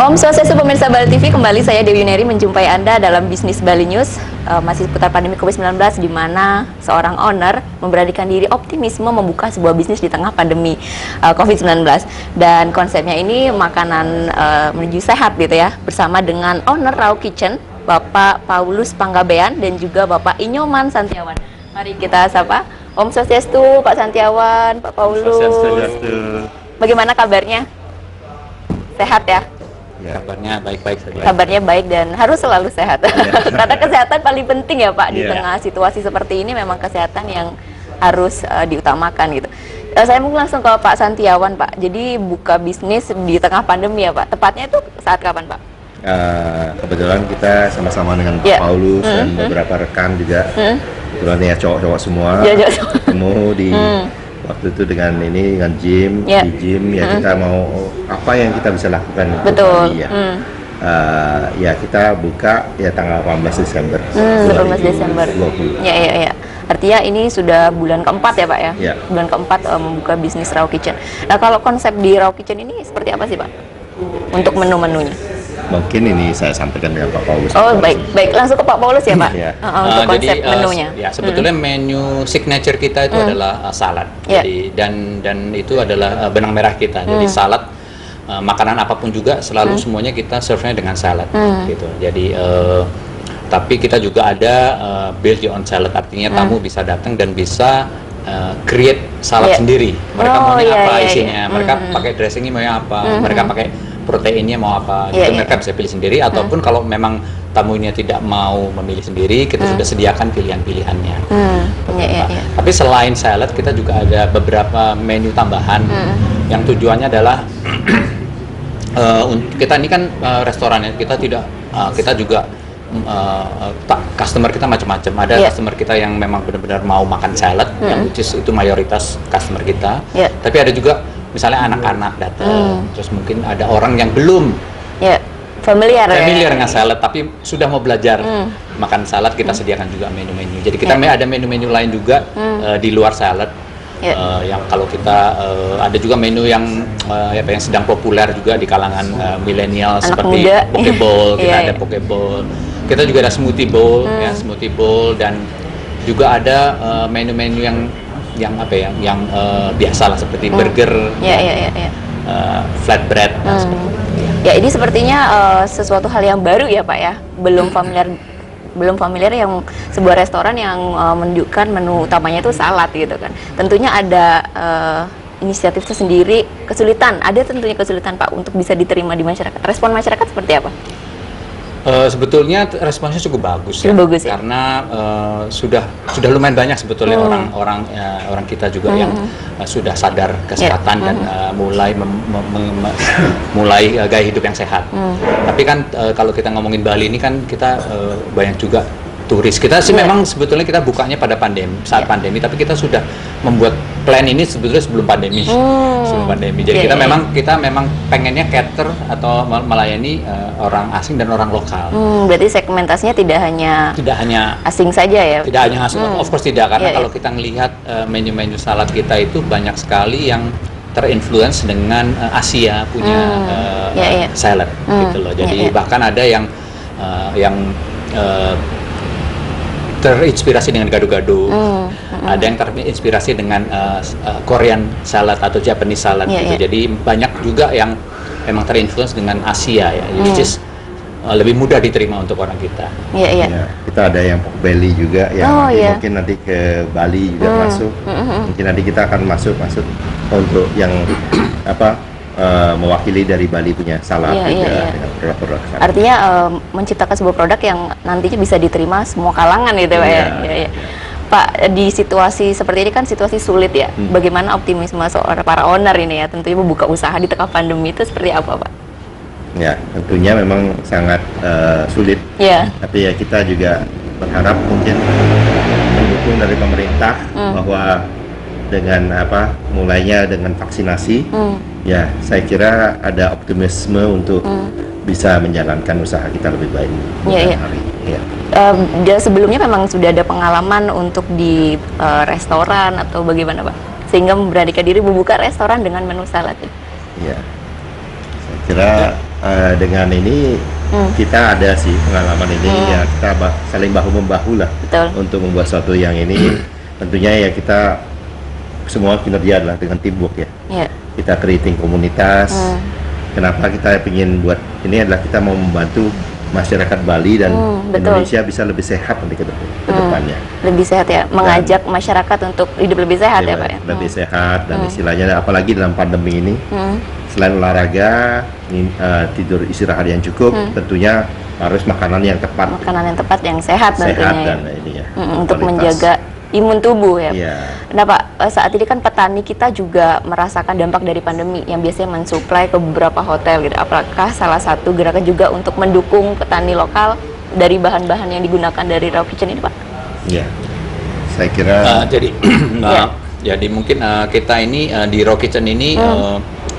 Om Swastiastu pemirsa Bali TV, kembali saya Dewi Neri menjumpai Anda dalam Bisnis Bali News. Masih seputar pandemi COVID-19 di mana seorang owner memberanikan diri optimisme membuka sebuah bisnis di tengah pandemi COVID-19. Dan konsepnya ini makanan menuju sehat gitu ya, bersama dengan owner Raw Kitchen, Bapak Paulus Panggabean dan juga Bapak Inyoman Santiawan. Mari kita sapa. Om Swastiastu, Pak Santiawan, Pak Paulus. Bagaimana kabarnya? Sehat ya? Ya. Kabarnya baik-baik saja. Kabarnya baik dan harus selalu sehat. Karena kesehatan paling penting ya Pak, di tengah situasi seperti ini memang kesehatan yang harus diutamakan gitu. Saya mungkin langsung ke Pak Santiawan Pak. Jadi buka bisnis di tengah pandemi ya Pak. Tepatnya itu saat kapan Pak? Kebetulan kita sama-sama dengan Pak Paulus dan beberapa rekan juga. Kebetulan ya cowok-cowok semua. Ketemu di waktu itu dengan gym, di gym ya kita mau apa yang kita bisa lakukan. Betul. Ya. Ya kita buka ya tanggal 18 Desember. 18 Desember. 20. Ya. Artinya ini sudah bulan keempat ya Pak ya? Ya. Bulan keempat membuka bisnis Raw Kitchen. Nah kalau konsep di Raw Kitchen ini seperti apa sih Pak? Untuk menu-menunya? Mungkin ini saya sampaikan dengan Pak Paulus. Oh baik, langsung ke Pak Paulus ya Pak. Untuk konsep jadi, menunya. Ya sebetulnya menu signature kita itu adalah salad. Jadi dan itu adalah benang merah kita. Jadi salad makanan apapun juga selalu semuanya kita serve-nya dengan salad. Gitu. Jadi tapi kita juga ada build your own salad, artinya tamu bisa datang dan bisa create salad sendiri. Mereka maunya apa isinya, mereka pakai dressingnya mau apa, mereka pakai proteinnya mau apa, gitu mereka bisa pilih sendiri. Ataupun kalau memang tamunya tidak mau memilih sendiri, kita sudah sediakan pilihan-pilihannya. Tapi selain salad, kita juga ada beberapa menu tambahan yang tujuannya adalah kita ini kan restoran ya, kita juga customer kita macam-macam. Ada customer kita yang memang benar-benar mau makan salad, yang which is itu mayoritas customer kita. Tapi ada juga misalnya anak-anak datang, terus mungkin ada orang yang belum familiar dengan salad, tapi sudah mau belajar makan salad, kita sediakan juga menu-menu. Jadi kita ada menu-menu lain juga di luar salad. Yang kalau kita ada juga menu yang yang sedang populer juga di kalangan milenial seperti poke bowl. Kita ada poke bowl. Kita juga ada smoothie bowl, smoothie bowl, dan juga ada menu-menu yang biasa lah seperti burger, flatbread, seperti itu. Ya ini sepertinya sesuatu hal yang baru ya Pak ya, belum familiar yang sebuah restoran yang menunjukkan menu utamanya itu salad gitu kan. Tentunya ada inisiatif tersendiri, ada tentunya kesulitan Pak untuk bisa diterima di masyarakat. Respon masyarakat seperti apa? Sebetulnya responsnya cukup bagus ya, karena sudah lumayan banyak sebetulnya orang kita juga yang sudah sadar kesehatan dan mulai gaya hidup yang sehat. Tapi kan kalau kita ngomongin Bali ini kan kita banyak juga turis. Kita sih memang sebetulnya kita bukanya pada saat pandemi, tapi kita sudah membuat plan ini sebetulnya sebelum pandemi. Jadi kita memang pengennya cater atau melayani orang asing dan orang lokal. Berarti segmentasinya tidak hanya asing saja ya? Tidak hanya asing, of course tidak, karena kalau kita melihat menu-menu salad kita itu banyak sekali yang terinfluence dengan Asia punya salad gitu loh. Jadi bahkan ada yang terinspirasi dengan gado-gado, ada yang terinspirasi dengan Korean salad atau Japanese salad gitu. Jadi banyak juga yang memang terinfluence dengan Asia ya, which is lebih mudah diterima untuk orang kita. Kita ada yang pork belly juga yang mungkin nanti ke Bali juga masuk. Mungkin nanti kita akan masuk untuk yang mewakili dari Bali punya salad dengan produk-produk salad. Artinya menciptakan sebuah produk yang nantinya bisa diterima semua kalangan gitu Pak ya. Pak, di situasi seperti ini kan situasi sulit ya. Bagaimana optimisme para owner ini ya, tentunya membuka usaha di tengah pandemi itu seperti apa Pak? Ya, tentunya memang sangat sulit. Tapi ya kita juga berharap mungkin mendukung dari pemerintah bahwa dengan mulainya dengan vaksinasi, ya saya kira ada optimisme untuk bisa menjalankan usaha kita lebih baik. Sebelumnya memang sudah ada pengalaman untuk di restoran atau bagaimana Pak? Sehingga memberanikan diri membuka restoran dengan menu salad. Ya, saya kira dengan ini kita ada sih pengalaman ini ya, kita saling bahu membahu lah. Betul. Untuk membuat sesuatu yang ini. Tentunya ya kita semua kinerja adalah dengan teamwork ya. Yeah. Kita creating komunitas. Kenapa kita ingin buat ini adalah kita mau membantu masyarakat Bali dan Indonesia bisa lebih sehat nanti ke depannya. Lebih sehat ya, mengajak masyarakat untuk hidup lebih sehat ya Pak ya. Lebih sehat dan istilahnya apalagi dalam pandemi ini, selain olahraga, tidur istirahat yang cukup, tentunya harus makanan yang tepat. Makanan yang tepat, yang sehat tentunya. Sehat dan ini ya. Untuk kualitas. menjaga imun tubuh ya. Iya. Nah Pak, saat ini kan petani kita juga merasakan dampak dari pandemi yang biasanya mensuplai ke beberapa hotel gitu. Apakah salah satu gerakan juga untuk mendukung petani lokal dari bahan-bahan yang digunakan dari Raw Kitchen ini Pak? Iya. Saya kira jadi mungkin kita ini di Raw Kitchen ini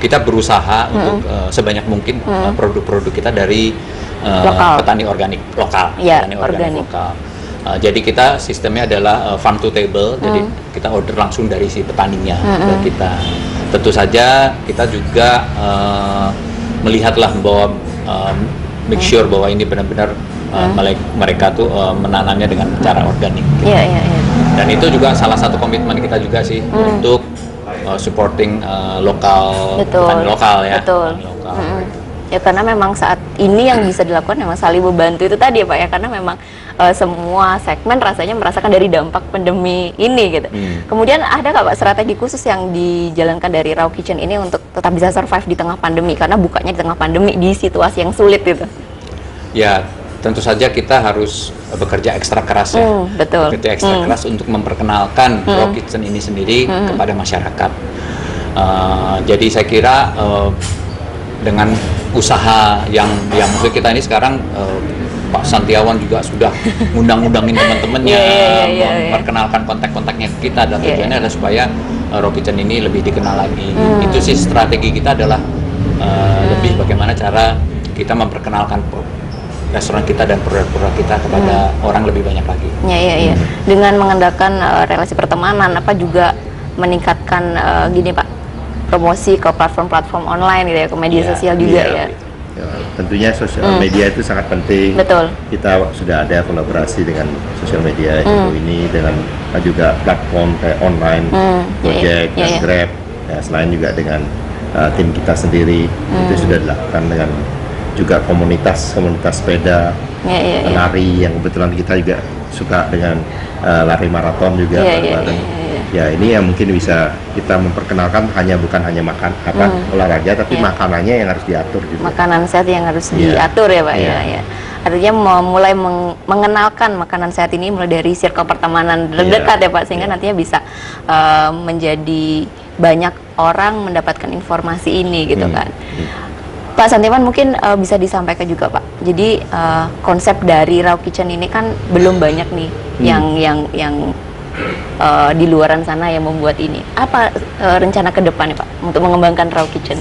kita berusaha untuk sebanyak mungkin produk-produk kita dari petani organik lokal, petani organik lokal. Jadi kita sistemnya adalah farm to table, jadi kita order langsung dari si petaninya ke kita. Tentu saja kita juga melihatlah bahwa make sure bahwa ini benar-benar mereka tuh menanamnya dengan cara organik. Gitu. Dan itu juga salah satu komitmen kita juga sih untuk supporting petani lokal ya. Betul. Petani lokal. Ya karena memang saat ini yang bisa dilakukan memang saling membantu itu tadi ya Pak ya, karena memang semua segmen rasanya merasakan dari dampak pandemi ini gitu. Kemudian ada nggak Pak strategi khusus yang dijalankan dari Raw Kitchen ini untuk tetap bisa survive di tengah pandemi, karena bukanya di tengah pandemi di situasi yang sulit gitu? Ya tentu saja kita harus bekerja ekstra keras ya. Betul. Bekerja ekstra keras untuk memperkenalkan Raw Kitchen ini sendiri kepada masyarakat. Jadi saya kira dengan usaha yang maksud kita ini sekarang Pak Santiawan juga sudah ngundang-undangin teman-temannya, memperkenalkan kontak-kontaknya kita, dan tujuannya adalah supaya Raw Kitchen ini lebih dikenal lagi. Itu sih strategi kita adalah lebih bagaimana cara kita memperkenalkan restoran kita dan produk-produk kita kepada orang lebih banyak lagi. Dengan mengandalkan relasi pertemanan, apa juga meningkatkan gini Pak, promosi ke platform-platform online gitu ya, ke media sosial juga ya. Tentunya sosial media itu sangat penting. Betul. Kita sudah ada kolaborasi dengan sosial media ini, dengan juga platform kayak online, Gojek, dan Grab. Ya, selain juga dengan tim kita sendiri, itu sudah dilakukan dengan juga komunitas sepeda, lari yang kebetulan kita juga suka dengan lari maraton juga. Ya ini yang mungkin bisa kita memperkenalkan bukan hanya makan olahraga, tapi makanannya yang harus diatur gitu. Makanan sehat yang harus diatur ya Pak ya. Artinya mulai mengenalkan makanan sehat ini mulai dari circle pertemanan terdekat ya Pak, sehingga nantinya bisa menjadi banyak orang mendapatkan informasi ini gitu kan. Pak Santiawan mungkin bisa disampaikan juga Pak. Jadi konsep dari Raw Kitchen ini kan belum banyak nih yang di luaran sana yang membuat ini. Apa rencana ke depannya Pak untuk mengembangkan Raw Kitchen?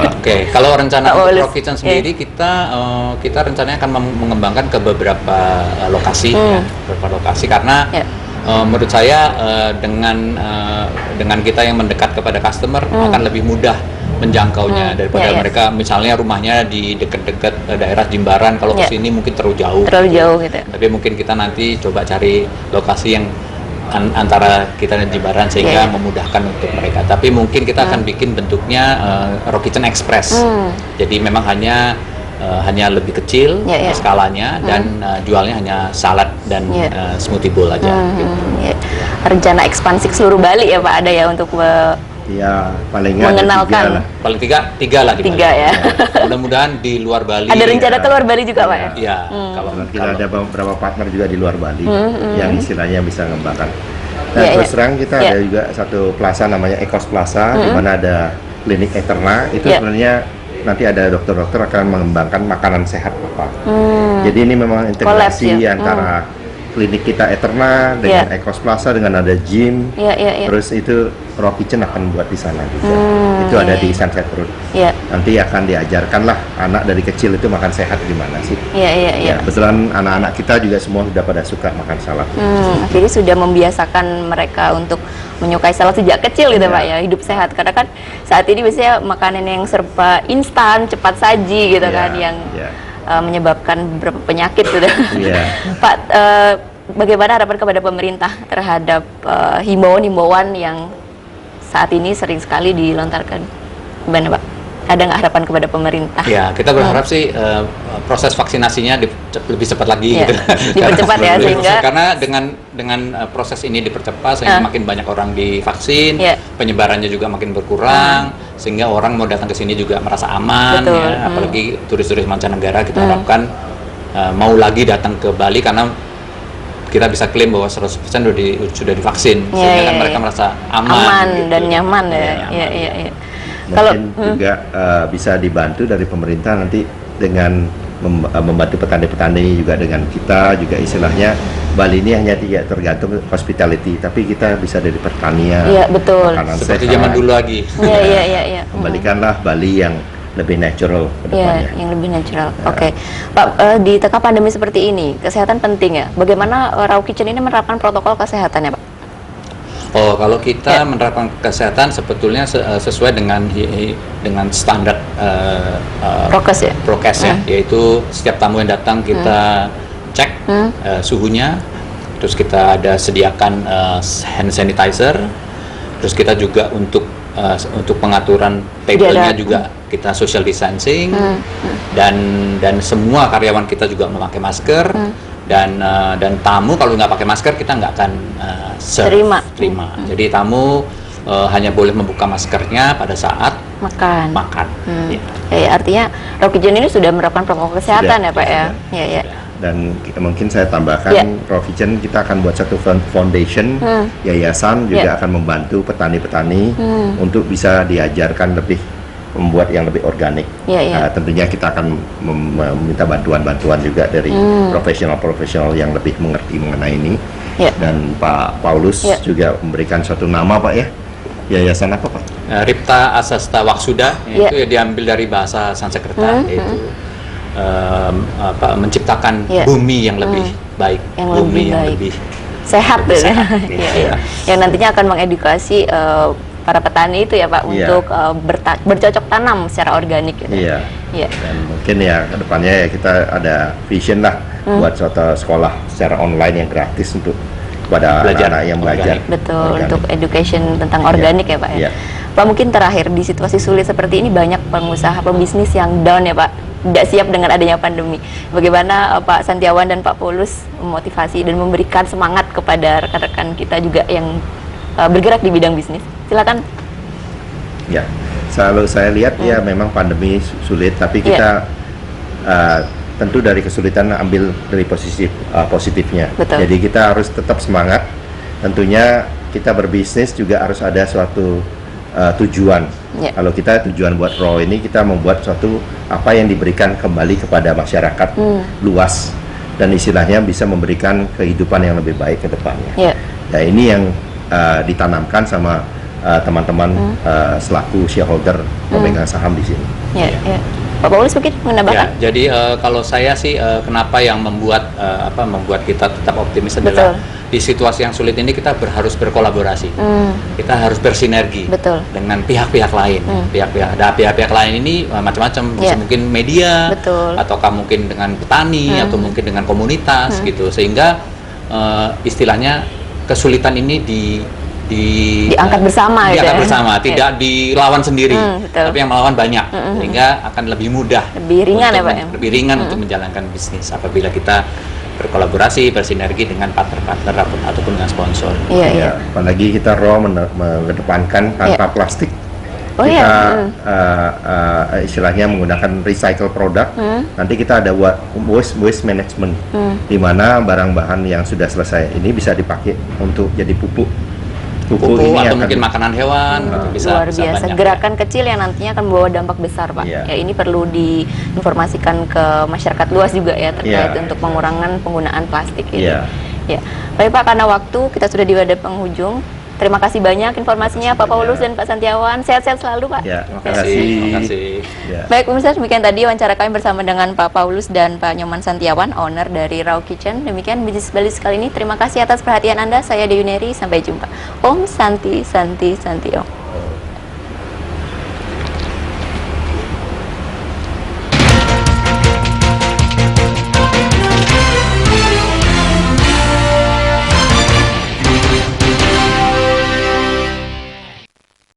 Oke, kalau rencana untuk Raw Kitchen sendiri kita rencananya akan mengembangkan ke beberapa lokasi, beberapa lokasi karena menurut saya dengan kita yang mendekat kepada customer akan lebih mudah menjangkaunya daripada mereka misalnya rumahnya di dekat-dekat daerah Jimbaran, kalau kesini mungkin terlalu jauh gitu. Tapi mungkin kita nanti coba cari lokasi yang antara kita dan Jimbaran sehingga memudahkan untuk mereka. Tapi mungkin kita akan bikin bentuknya Raw Kitchen Express. Jadi memang hanya lebih kecil skalanya dan jualnya hanya salad dan smoothie bowl aja. Gitu. Rencana ekspansi ke seluruh Bali ya Pak, ada ya untuk paling mengenalkan paling tiga lah di Bali. Ya. Mudah-mudahan di luar Bali. Ada rencana ke luar Bali juga Pak ya? Iya. Kalau kita ada beberapa partner juga di luar Bali yang istilahnya bisa mengembangkan. Dan terus terang kita ada juga satu plaza namanya Ecos Plaza, di mana ada klinik Eterna. Itu sebenarnya nanti ada dokter-dokter akan mengembangkan makanan sehat Bapak. Jadi ini memang integrasi antara klinik kita Eterna dengan Ecos Plaza, dengan ada gym, terus itu Raw Kitchen akan buat di sana juga. Itu ada di Sunset Road. Nanti akan diajarkan lah anak dari kecil itu makan sehat gimana sih. Kebetulan anak-anak kita juga semua sudah pada suka makan salad. Jadi sudah membiasakan mereka untuk menyukai salad sejak kecil gitu Pak ya, hidup sehat. Karena kan saat ini biasanya makanan yang serba instan, cepat saji gitu kan, yang menyebabkan beberapa penyakit gitu. Pak, bagaimana harapan kepada pemerintah terhadap himbauan-himbauan yang saat ini sering sekali dilontarkan? Gimana Pak? Ada nggak harapan kepada pemerintah? Ya, kita berharap sih proses vaksinasinya lebih cepat lagi gitu. Dipercepat ya, sehingga karena dengan proses ini dipercepat sehingga makin banyak orang divaksin, penyebarannya juga makin berkurang, sehingga orang mau datang ke sini juga merasa aman. Apalagi turis-turis mancanegara kita harapkan mau lagi datang ke Bali karena kita bisa klaim bahwa 100% sudah divaksin, sehingga kan mereka merasa aman gitu. Dan nyaman Mungkin juga bisa dibantu dari pemerintah nanti dengan membantu petani-petani juga dengan kita juga istilahnya Bali ini hanya tidak tergantung hospitality, tapi kita bisa dari pertanian, makanan seperti sehat, zaman dulu lagi. Kembalikanlah Bali yang lebih natural ke depannya. Yang lebih natural. Oke. Pak, di tengah pandemi seperti ini, kesehatan penting ya. Bagaimana Raw Kitchen ini menerapkan protokol kesehatan ya Pak? Oh, kalau kita menerapkan kesehatan sebetulnya sesuai dengan standar prokes ya, yaitu setiap tamu yang datang kita cek suhunya, terus kita ada sediakan hand sanitizer, terus kita juga untuk pengaturan tablenya juga kita social distancing, dan semua karyawan kita juga memakai masker. Dan tamu kalau nggak pakai masker kita nggak akan terima. Jadi tamu hanya boleh membuka maskernya pada saat makan. Artinya Raw Kitchen ini sudah menerapkan protokol kesehatan ya Pak ya. Dan mungkin saya tambahkan Raw Kitchen kita akan buat satu foundation, yayasan juga akan membantu petani-petani untuk bisa diajarkan lebih membuat yang lebih organik. Tentunya kita akan meminta bantuan-bantuan juga dari profesional-profesional yang lebih mengerti mengenai ini. Dan Pak Paulus juga memberikan suatu nama Pak ya. Yayasan apa Pak? Ripta Asasta Waksuda, itu diambil dari bahasa Sanskerta, yaitu menciptakan bumi yang lebih baik, bumi yang lebih sehat. Yang nantinya akan mengedukasi para petani itu ya Pak untuk bercocok tanam secara organik gitu. Dan mungkin ya kedepannya ya kita ada vision lah buat suatu sekolah secara online yang gratis untuk kepada anak-anak yang belajar. Betul, untuk education tentang organik ya Pak ya. Pak, mungkin terakhir di situasi sulit seperti ini banyak pengusaha pebisnis yang down ya Pak, tidak siap dengan adanya pandemi. Bagaimana Pak Santiawan dan Pak Paulus memotivasi dan memberikan semangat kepada rekan-rekan kita juga yang bergerak di bidang bisnis? Silakan. Ya, selalu saya lihat ya memang pandemi sulit, tapi kita tentu dari kesulitan ambil dari positifnya. Jadi kita harus tetap semangat. Tentunya kita berbisnis juga harus ada suatu tujuan. Kalau kita tujuan buat Raw ini kita membuat suatu apa yang diberikan kembali kepada masyarakat luas dan istilahnya bisa memberikan kehidupan yang lebih baik ke depannya. Nah ini yang ditanamkan sama teman-teman selaku shareholder pemegang saham di sini. Pak Paulus mungkin menambahkan? Jadi kalau saya sih kenapa yang membuat kita tetap optimis adalah di situasi yang sulit ini kita harus berkolaborasi, kita harus bersinergi dengan pihak-pihak lain. Pihak-pihak lain ini macam-macam, bisa mungkin media, ataukah mungkin dengan petani, atau mungkin dengan komunitas gitu, sehingga istilahnya kesulitan ini diangkat bersama, tidak dilawan sendiri, tapi yang melawan banyak, sehingga akan lebih mudah, lebih ringan ya Pak ya? Lebih ringan untuk menjalankan bisnis apabila kita berkolaborasi, bersinergi dengan partner-partner ataupun dengan sponsor. Apalagi kita Raw mengedepankan tanpa plastik. Istilahnya menggunakan recycle produk. Nanti kita ada waste management, di mana barang-bahan yang sudah selesai ini bisa dipakai untuk jadi pupuk ini atau mungkin makanan hewan, gitu, luar biasa. Gerakan kecil yang nantinya akan membawa dampak besar Pak. Ya ini perlu diinformasikan ke masyarakat luas juga ya terkait untuk pengurangan penggunaan plastik ini. Ya, baik Pak, karena waktu kita sudah di pada penghujung. Terima kasih banyak informasinya Pak Paulus dan Pak Santiawan. Sehat-sehat selalu Pak. Ya, Terima kasih. Terima kasih. Ya. Baik pemirsa, demikian tadi wawancara kami bersama dengan Pak Paulus dan Pak Nyoman Santiawan, owner dari Raw Kitchen. Demikian bisnis Bali kali ini. Terima kasih atas perhatian Anda. Saya Dewi Neri. Sampai jumpa. Om Santi Santi Santi Om.